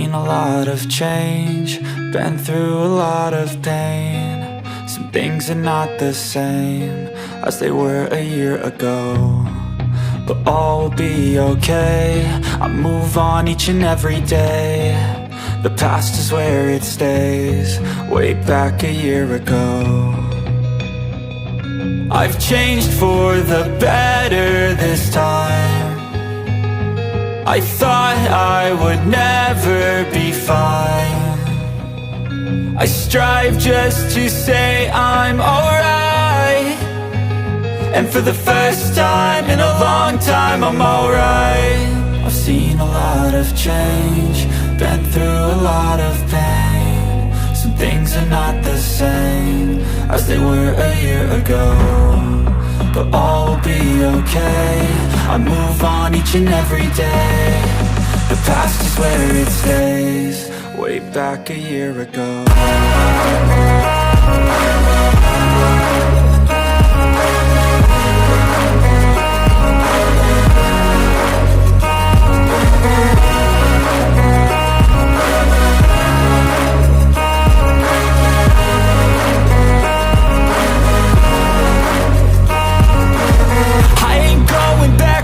seen a lot of change, been through a lot of pain. Some things are not the same as they were a year ago, but all will be okay. I move on each and every day. The past is where it stays, way back a year ago. I've changed for the better this time. I thought I would never be fine. I strive just to say I'm alright, and for the first time in a long time I'm alright. I've seen a lot of change, been through a lot of pain. Some things are not the same as they were a year ago, but all will be okay. I move on each and every day. The past is where it stays, way back a year ago.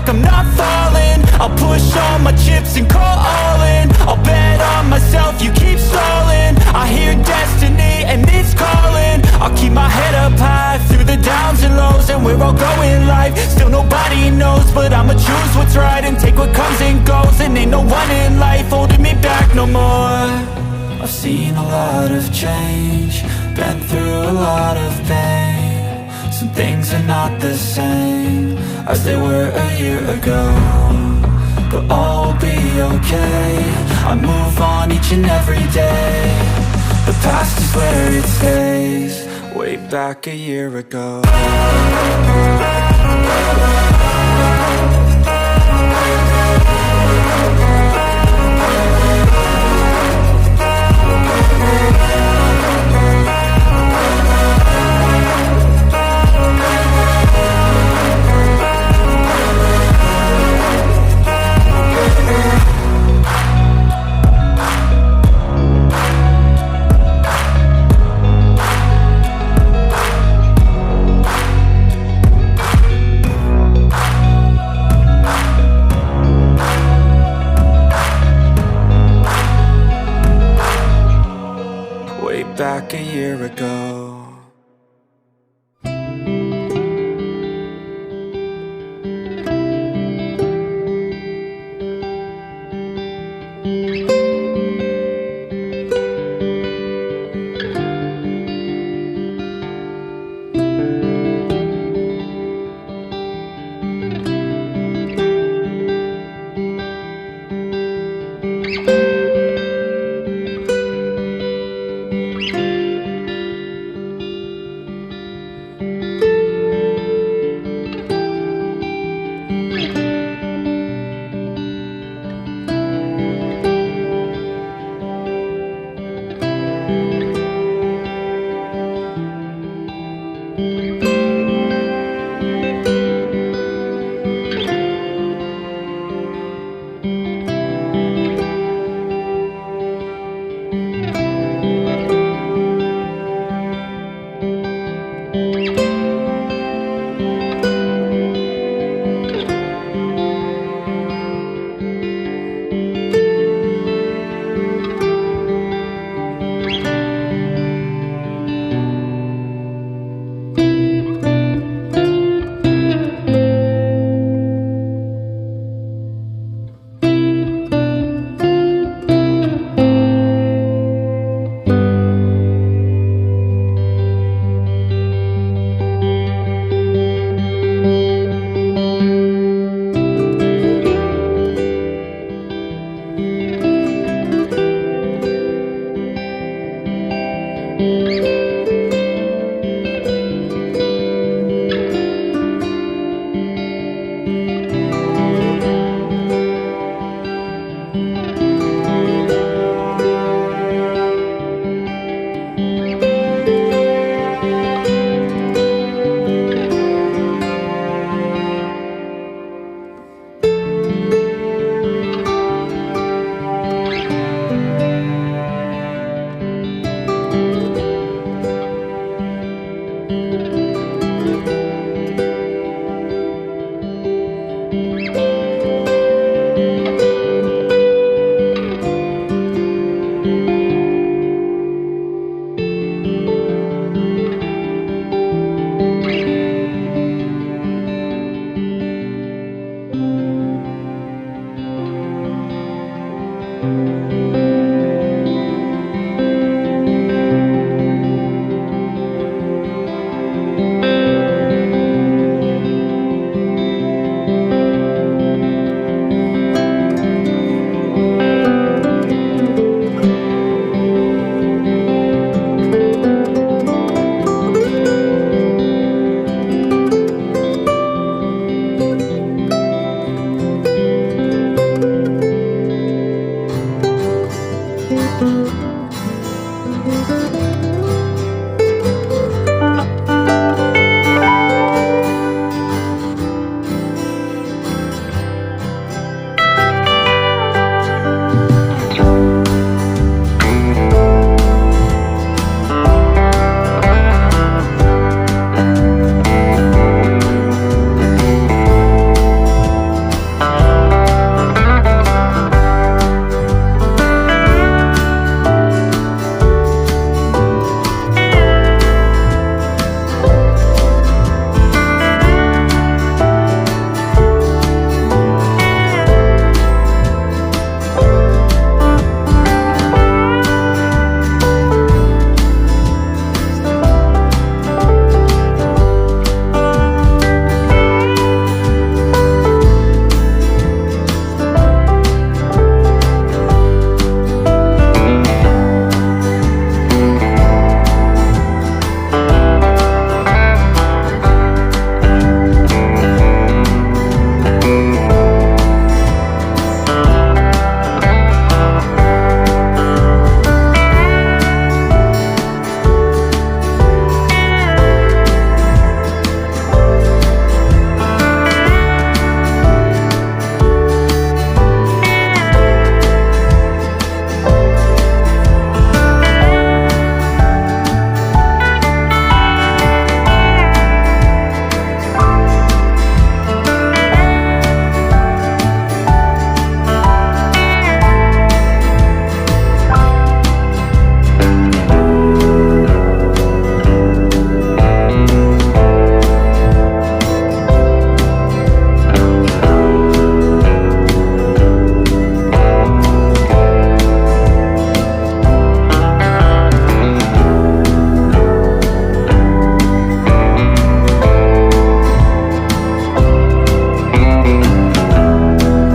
I'm not falling, I'll push all my chips and call all in. I'll bet on myself, you keep stalling. I hear destiny and it's calling. I'll keep my head up high through the downs and lows, and we're all going live. Still nobody knows, but I'ma choose what's right and take what comes and goes. And ain't no one in life holding me back no more. I've seen a lot of change, been through a lot of pain. Some things are not the same as they were a year ago, but all will be okay. I move on each and every day. The past is where it stays, way back a year ago. Back a year ago.